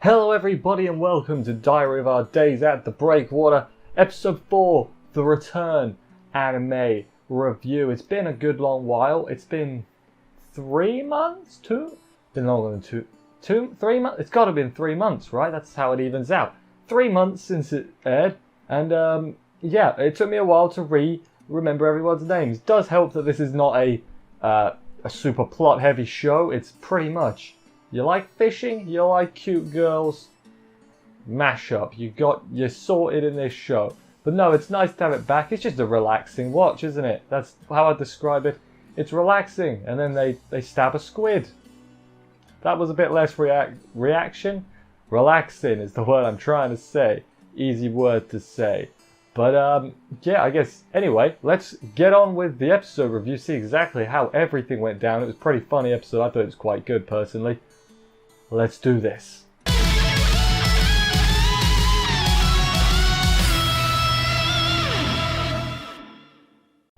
Hello everybody and welcome to Diary of Our Days at the Breakwater, Episode 4, The Return Anime Review. It's been a good long while. It's been 3 months? Been longer than 3 months? It's got to have been 3 months, right? That's how it evens out. 3 months since it aired, and yeah, it took me a while to remember everyone's names. It does help that this is not a super plot heavy show. It's pretty much, you like fishing, you like cute girls, mashup. You're sorted in this show. But no, it's nice to have it back. It's just a relaxing watch, isn't it? That's how I describe it. It's relaxing, and then they stab a squid. That was a bit less reaction. Relaxing is the word I'm trying to say. Easy word to say. But yeah, I guess, anyway, let's get on with the episode review, see exactly how everything went down. It was a pretty funny episode. I thought it was quite good, personally. Let's do this.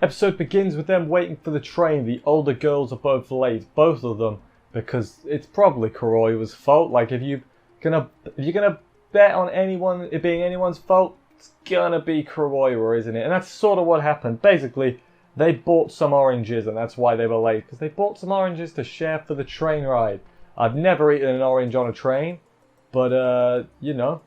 Episode begins with them waiting for the train. The older girls are both late, both of them, because it's probably Kuroiwa's fault. Like, if you're gonna bet on it being anyone's fault, it's gonna be Kuroiwa, isn't it? And that's sort of what happened. Basically, they bought some oranges, and that's why they were late, because they bought some oranges to share for the train ride. I've never eaten an orange on a train, but you know,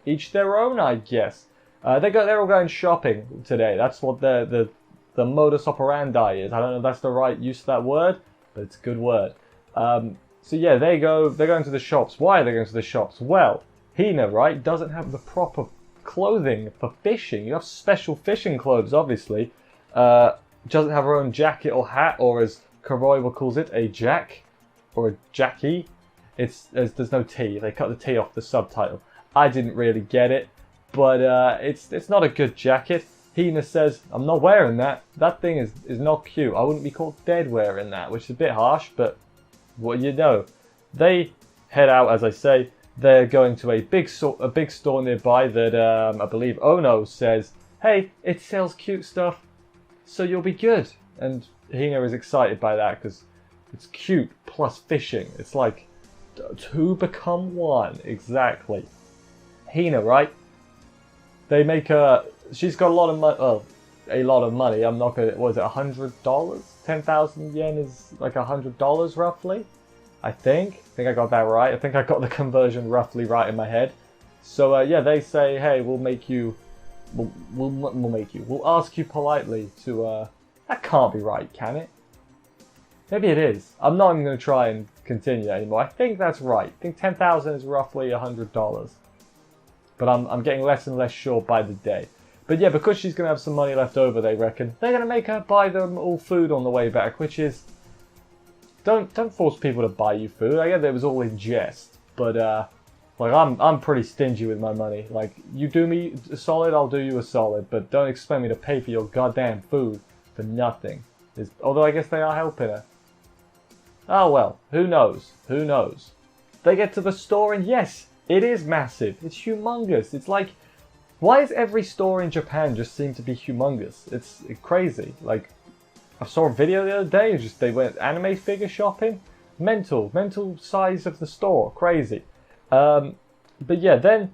each their own, I guess. They're all going shopping today. That's what the modus operandi is. I don't know if that's the right use of that word, but it's a good word. So yeah, they're going to the shops. Why are they going to the shops? Well, Hina, right, doesn't have the proper clothing for fishing. You have special fishing clothes, obviously. Doesn't have her own jacket or hat, or as Kuroiwa calls it, a jack or a jackie. There's no T. They cut the T off the subtitle. I didn't really get it, but it's not a good jacket. Hina says, "I'm not wearing that. That thing is not cute. I wouldn't be called dead wearing that," which is a bit harsh, but what you know. They head out, as I say. They're going to a big store nearby that I believe Ono says, "Hey, it sells cute stuff, so you'll be good." And Hina is excited by that because it's cute plus fishing. It's like 2 become 1, exactly. Hina, right? They make her. She's got a lot of money. Well, a lot of money. I'm not gonna. Was it $100? 10,000 yen is like $100 roughly. I think I got that right. I think I got the conversion roughly right in my head. So yeah, they say, "Hey, we'll make you. We'll ask you politely to." That can't be right, can it? Maybe it is. I'm not even going to try and continue anymore. I think that's right. I think 10,000 is roughly $100. But I'm getting less and less sure by the day. But yeah, because she's going to have some money left over, they reckon, they're going to make her buy them all food on the way back, which is... Don't force people to buy you food. I get it was all in jest. But, like, I'm pretty stingy with my money. Like, you do me a solid, I'll do you a solid. But don't expect me to pay for your goddamn food for nothing. Although I guess they are helping her. Oh well, who knows? Who knows? They get to the store and yes, it is massive. It's humongous. It's like, why does every store in Japan just seem to be humongous? It's crazy. Like, I saw a video the other day, they went anime figure shopping. Mental size of the store, crazy. But yeah, then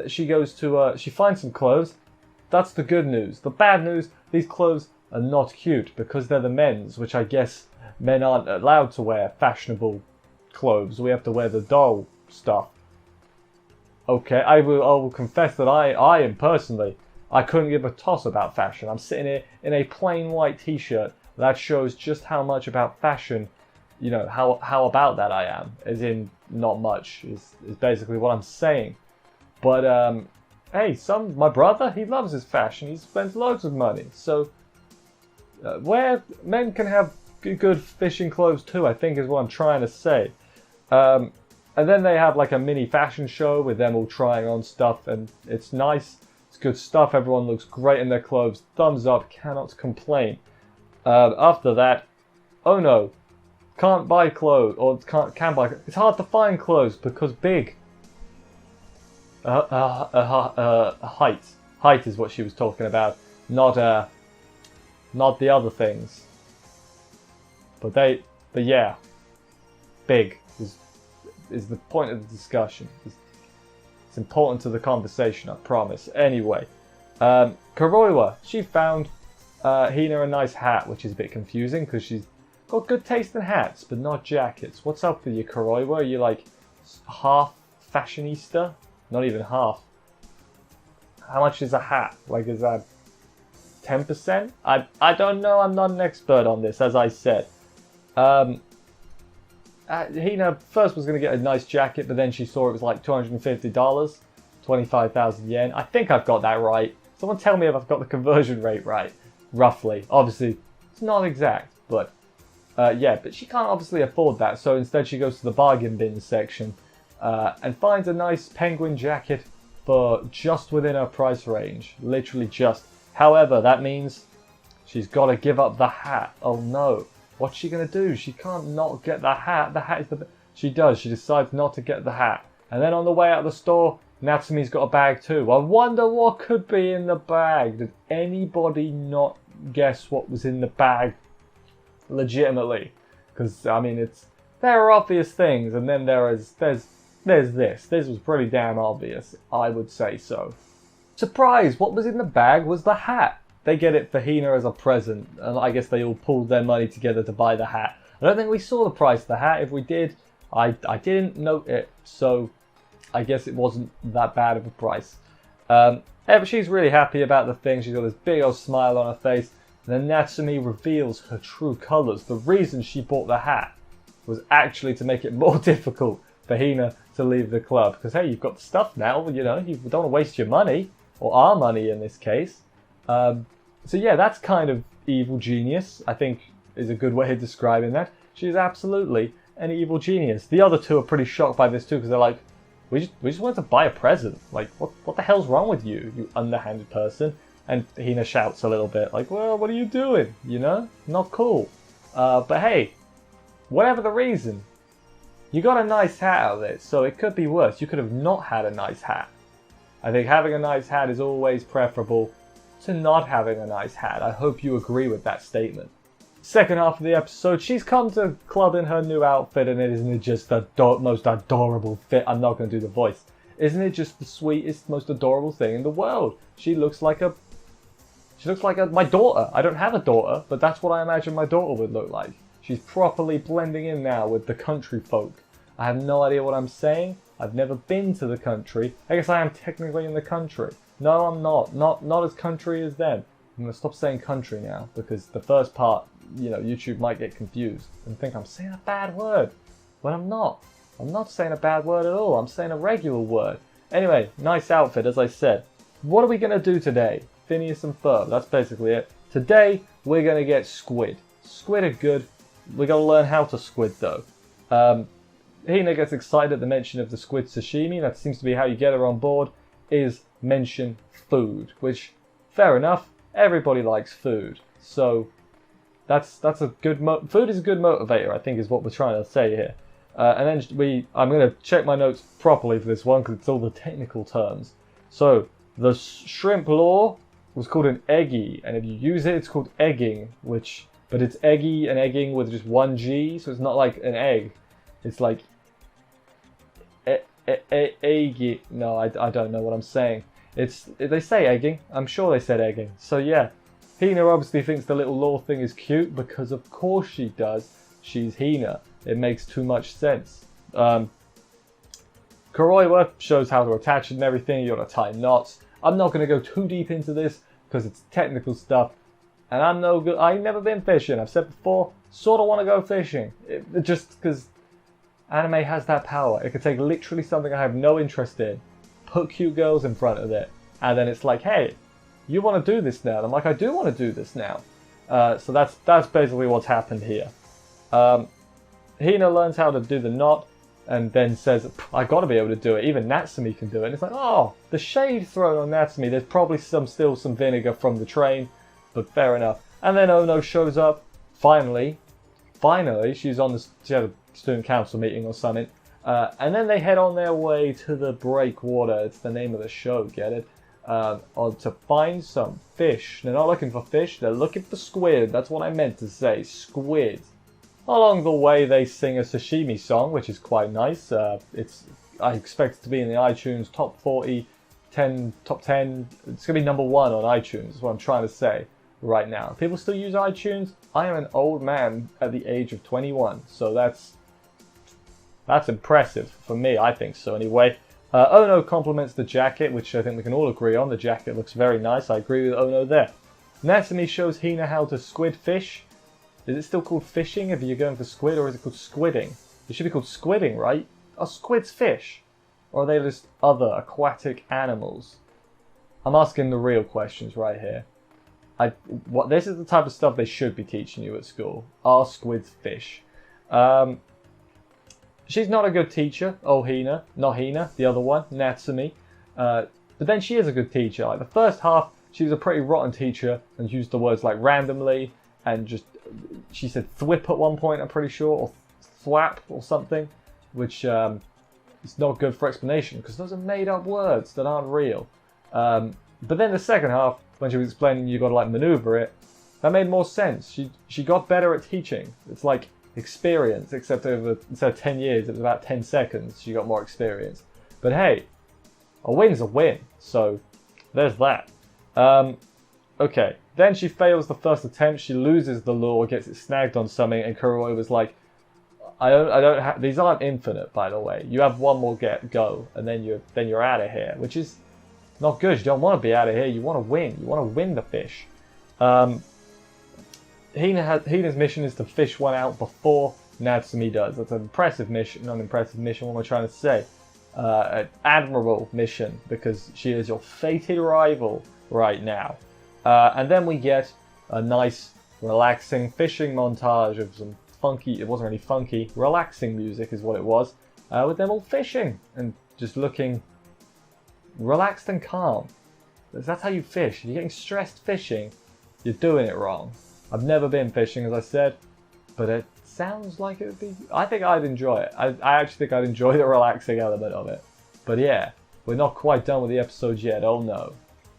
she goes to, she finds some clothes. That's the good news. The bad news, these clothes are not cute because they're the men's, which I guess men aren't allowed to wear fashionable clothes. We have to wear the doll stuff. Okay, I will confess that I am personally, I couldn't give a toss about fashion. I'm sitting here in a plain white t-shirt. That shows just how much about fashion, you know, how about that I am. As in, not much is basically what I'm saying. But, hey, my brother, he loves his fashion. He spends loads of money. So, where men can have good fishing clothes too, I think is what I'm trying to say. And then they have like a mini fashion show with them all trying on stuff, and it's nice. It's good stuff. Everyone looks great in their clothes. Thumbs up. Cannot complain. After that, oh no, can't buy clothes, or can buy. It's hard to find clothes because big. Height is what she was talking about, not the other things. But yeah, big. is the point of the discussion. It's important to the conversation, I promise. Anyway, Kuroiwa, she found Hina a nice hat, which is a bit confusing because she's got good taste in hats, but not jackets. What's up with you, Kuroiwa? Are you like half fashionista? Not even half. How much is a hat? Like, is that 10%? I don't know. I'm not an expert on this, as I said. Hina first was going to get a nice jacket, but then she saw it was like $250, 25,000 yen. I think I've got that right. Someone tell me if I've got the conversion rate right, roughly. Obviously, it's not exact, but yeah, but she can't obviously afford that, so instead she goes to the bargain bin section and finds a nice penguin jacket for just within her price range. Literally just. However, that means she's got to give up the hat. Oh no. What's she going to do? She can't not get the hat. The hat is the... She does. She decides not to get the hat. And then on the way out of the store, Natsume's got a bag too. I wonder what could be in the bag. Did anybody not guess what was in the bag? Legitimately. Because, I mean, there are obvious things, and then there's this. This was pretty damn obvious. I would say so. Surprise! What was in the bag was the hat. They get it for Hina as a present, and I guess they all pulled their money together to buy the hat. I don't think we saw the price of the hat. If we did, I didn't note it, so I guess it wasn't that bad of a price. She's really happy about the thing. She's got this big old smile on her face, and then Natsume reveals her true colours. The reason she bought the hat was actually to make it more difficult for Hina to leave the club. Because, hey, you've got the stuff now, you know, you don't want to waste your money, or our money in this case. So yeah, that's kind of evil genius, I think is a good way of describing that. She's absolutely an evil genius. The other two are pretty shocked by this too, because they're like, we just wanted to buy a present. Like, what the hell's wrong with you, you underhanded person? And Hina shouts a little bit, like, well, what are you doing? You know? Not cool. But hey, whatever the reason, you got a nice hat out of it, so it could be worse. You could have not had a nice hat. I think having a nice hat is always preferable to not having a nice hat. I hope you agree with that statement. Second half of the episode, she's come to club in her new outfit, and isn't it just the most adorable fit? I'm not going to do the voice. Isn't it just the sweetest, most adorable thing in the world? She looks like my daughter. I don't have a daughter, but that's what I imagine my daughter would look like. She's properly blending in now with the country folk. I have no idea what I'm saying. I've never been to the country. I guess I am technically in the country. No, I'm not. Not as country as them. I'm going to stop saying country now, because the first part, you know, YouTube might get confused and think I'm saying a bad word. But I'm not. I'm not saying a bad word at all. I'm saying a regular word. Anyway, nice outfit, as I said. What are we going to do today? Phineas and Ferb, that's basically it. Today, we're going to get squid. Squid are good. We got to learn how to squid, though. Hina gets excited at the mention of the squid sashimi. That seems to be how you get her on board, is mention food, which, fair enough, everybody likes food. So, that's a good food is a good motivator, I think, is what we're trying to say here. And then I'm going to check my notes properly for this one, because it's all the technical terms. So, the shrimp lore was called an eggy, and if you use it, it's called egging, but it's eggy and egging with just one G, so it's not like an egg. It's like eggy. No, I don't know what I'm saying. They say egging. I'm sure they said egging. So yeah, Hina obviously thinks the little lore thing is cute, because of course she does. She's Hina. It makes too much sense. Kuroiwa shows how to attach it and everything. You gotta tie knots. I'm not gonna go too deep into this because it's technical stuff, and I'm no good. I've never been fishing. I've said before, sort of want to go fishing, just because anime has that power. It could take literally something I have no interest in, put cute girls in front of it, and then it's like, hey, you want to do this now? And I'm like, I do want to do this now. So that's basically what's happened here. Hina learns how to do the knot, and then says, I gotta be able to do it. Even Natsume can do it. And it's like, oh, the shade thrown on Natsume. There's probably still some vinegar from the train, but fair enough. And then Ono shows up. Finally, she had a student council meeting or something. And then they head on their way to the Breakwater. It's the name of the show, get it? To find some fish. They're not looking for fish, they're looking for squid. That's what I meant to say, squid. Along the way, they sing a sashimi song, which is quite nice. I expect it to be in the iTunes top 40, top 10. It's going to be number 1 on iTunes, is what I'm trying to say right now. People still use iTunes. I am an old man at the age of 21, so that's impressive for me, I think so anyway. Ono compliments the jacket, which I think we can all agree on. The jacket looks very nice. I agree with Ono there. Natsumi shows Hina how to squid fish. Is it still called fishing if you're going for squid, or is it called squidding? It should be called squidding, right? Are squids fish? Or are they just other aquatic animals? I'm asking the real questions right here. This is the type of stuff they should be teaching you at school. Are squids fish? She's not a good teacher, Hina. Not Hina, the other one, Natsumi. But then she is a good teacher. Like the first half, she was a pretty rotten teacher and used the words like randomly and just, she said thwip at one point, I'm pretty sure, or thwap or something, which is not good for explanation because those are made up words that aren't real. But then the second half, when she was explaining you got to like maneuver it, that made more sense. She got better at teaching. It's like experience, except instead of 10 years, it was about 10 seconds. She got more experience. But hey, a win's a win. So there's that. Okay, then she fails the first attempt. She loses the lure, gets it snagged on something, and Kuroi was like, I don't have, these aren't infinite, by the way. You have one more go, and then you're out of here, which is not good. You don't want to be out of here. You want to win. You want to win the fish. Hina's mission is to fish one out before Natsumi does. That's an impressive mission, not an impressive mission, what am I trying to say? An admirable mission, because she is your fated rival right now. And then we get a nice, relaxing fishing montage of some funky, it wasn't really funky, relaxing music is what it was, with them all fishing and just looking relaxed and calm. That's how you fish. If you're getting stressed fishing, you're doing it wrong. I've never been fishing, as I said, but it sounds like it would be... I think I'd enjoy it. I actually think I'd enjoy the relaxing element of it. But yeah, we're not quite done with the episode yet, oh no.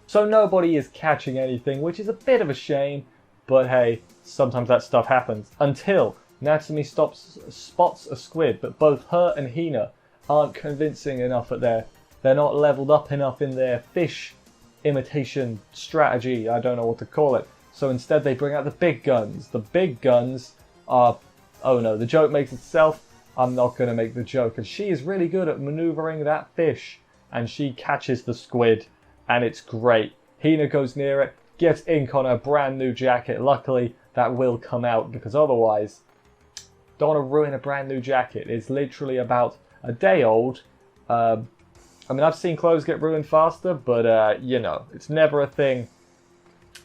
So nobody is catching anything, which is a bit of a shame, but hey, sometimes that stuff happens. Until Natsumi spots a squid, but both her and Hina aren't convincing enough that they're not leveled up enough in their fish imitation strategy. I don't know what to call it. So instead they bring out the big guns. The big guns are... Oh no, the joke makes itself. I'm not going to make the joke. And she is really good at maneuvering that fish. And she catches the squid. And it's great. Hina goes near it, gets ink on her brand new jacket. Luckily, that will come out because otherwise, don't want to ruin a brand new jacket. It's literally about a day old. I mean, I've seen clothes get ruined faster, but you know, it's never a thing.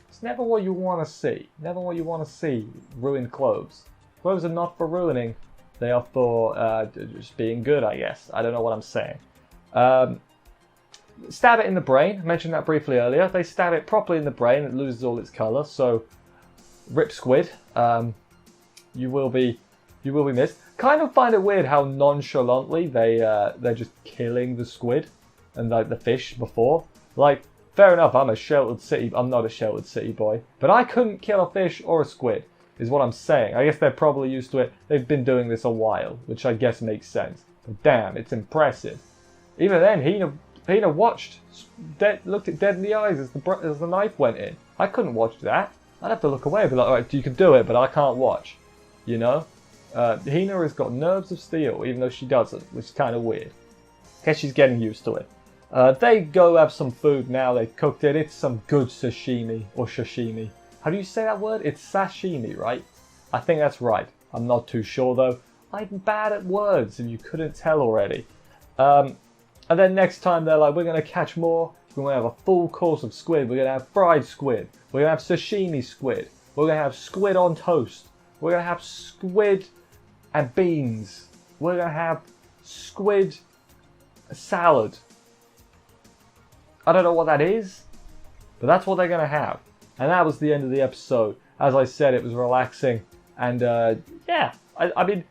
It's never what you want to see. Never what you want to see, ruined clothes. Clothes are not for ruining. They are for just being good, I guess. I don't know what I'm saying. Stab it in the brain. I mentioned that briefly earlier. They stab it properly in the brain. It loses all its colour. So, rip squid. You will be missed. Kind of find it weird how nonchalantly they're just killing the squid and like the fish before. Like, fair enough. I'm not a sheltered city boy, but I couldn't kill a fish or a squid. Is what I'm saying. I guess they're probably used to it. They've been doing this a while, which I guess makes sense. But damn, it's impressive. Even then, Hina watched, looked it dead in the eyes as the knife went in. I couldn't watch that. I'd have to look away and be like, alright, you can do it, but I can't watch. You know? Hina has got nerves of steel, even though she doesn't, which is kind of weird. Guess she's getting used to it. They go have some food now. They've cooked it. It's some good sashimi, or shashimi. How do you say that word? It's sashimi, right? I think that's right. I'm not too sure, though. I'm bad at words, if you couldn't tell already. And then next time they're like, we're going to catch more. We're going to have a full course of squid. We're going to have fried squid. We're going to have sashimi squid. We're going to have squid on toast. We're going to have squid and beans. We're going to have squid salad. I don't know what that is, but that's what they're going to have. And that was the end of the episode. As I said, it was relaxing. And yeah, I mean,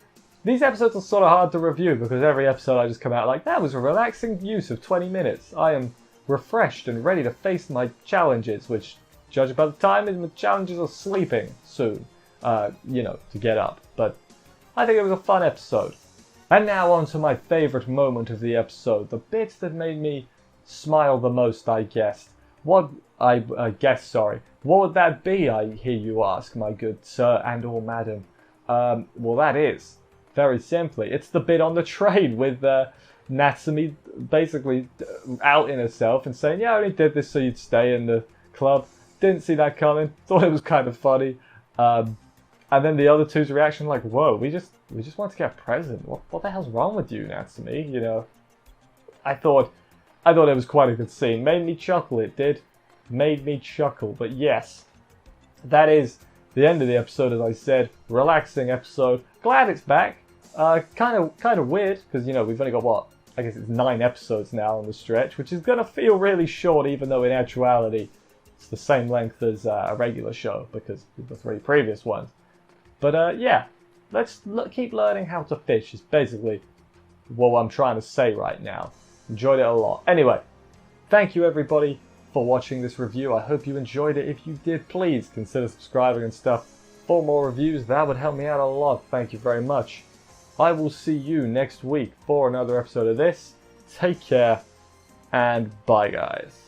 these episodes are sort of hard to review because every episode I just come out like, that was a relaxing use of 20 minutes. I am refreshed and ready to face my challenges, which, judging by the time, my challenges are sleeping soon, you know, to get up. But I think it was a fun episode. And now on to my favourite moment of the episode, the bits that made me smile the most, I guessed. What would that be, I hear you ask, my good sir and or madam? Well, that is, very simply, it's the bit on the train with Natsumi basically outing herself and saying, yeah, I only did this so you'd stay in the club. Didn't see that coming, thought it was kind of funny. And then the other two's reaction like, whoa, we just want to get a present. What the hell's wrong with you, Natsumi? You know, I thought it was quite a good scene. Made me chuckle, it did. Made me chuckle. But yes, that is the end of the episode, as I said. Relaxing episode. Glad it's back. Kind of weird, because, you know, we've only got, what, I guess it's 9 episodes now on the stretch, which is going to feel really short, even though in actuality it's the same length as a regular show, because of the 3 previous ones. But yeah, let's keep learning how to fish is basically what I'm trying to say right now. Enjoyed it a lot. Anyway, thank you everybody for watching this review. I hope you enjoyed it. If you did, please consider subscribing and stuff for more reviews. That would help me out a lot. Thank you very much. I will see you next week for another episode of this. Take care, and bye guys.